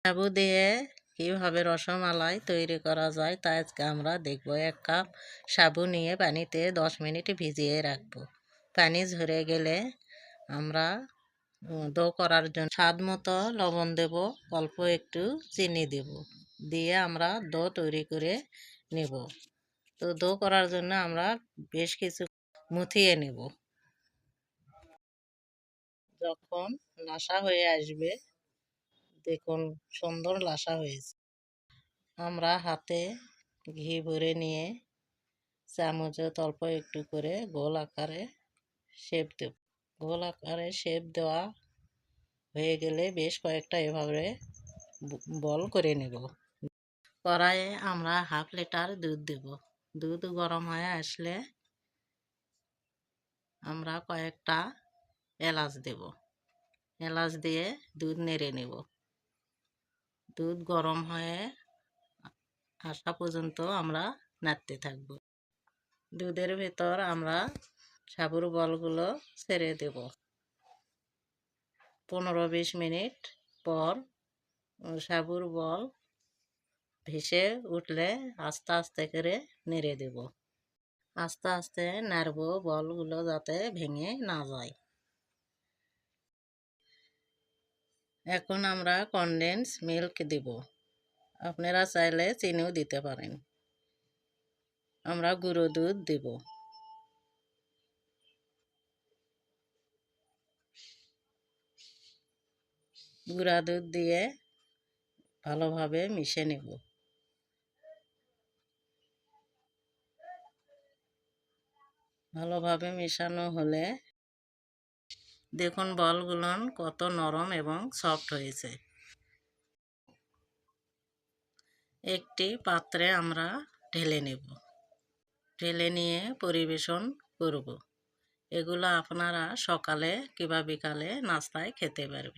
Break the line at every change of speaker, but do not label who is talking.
সাবু দিয়ে কীভাবে রসমালাই তৈরি করা যায় তা আজকে আমরা দেখব। 1 কাপ সাবু নিয়ে পানিতে 10 মিনিট ভিজিয়ে রাখবো। পানি ঝরে গেলে আমরা ডো করার জন্য স্বাদ মতো লবণ দেব, অল্প একটু চিনি দেব, দিয়ে আমরা ডো তৈরি করে নেব। তো ডো করার জন্য আমরা বেশ কিছু মুথিয়ে নেব। যখন লাসা হয়ে আসবে, দেখুন সুন্দর লাসা হয়েছে, আমরা হাতে ঘি ভরে নিয়ে চামচে অল্প একটু করে গোল আকারে শেপ দেব। গোল আকারে শেপ দেওয়া হয়ে গেলে বেশ কয়েকটা এভাবে বল করে নেব। কড়াইয়ে আমরা 1/2 লিটার দুধ দেব। দুধ গরম হয়ে আসলে আমরা কয়েকটা এলাচ দেব। এলাচ দিয়ে দুধ নেড়ে নেব। দুধ গরম হয়ে আসা পর্যন্ত আমরা নাড়তে থাকব। দুধের ভেতর আমরা সাবুর বলগুলো ছেড়ে দেব। 15-20 মিনিট পর সাবুর বল ভেসে উঠলে আস্তে আস্তে করে নেড়ে দেব। আস্তে আস্তে নাড়ব, বলগুলো যাতে ভেঙে না যায়। এখন আমরা কনডেন্স মিল্ক দেব। আপনারা চাইলে চিনিও দিতে পারেন। আমরা গুঁড়ো দুধ দেব। গুঁড়া দুধ দিয়ে ভালোভাবে মিশে নেব। ভালোভাবে মেশানো হলে দেখুন বলগুলো কত নরম এবং সফট হয়েছে। একটি পাত্রে আমরা ঢেলে নেব। ঢেলে নিয়ে পরিবেশন করব। এগুলো আপনারা সকালে কিংবা বিকালে নাস্তায় খেতে পারবেন।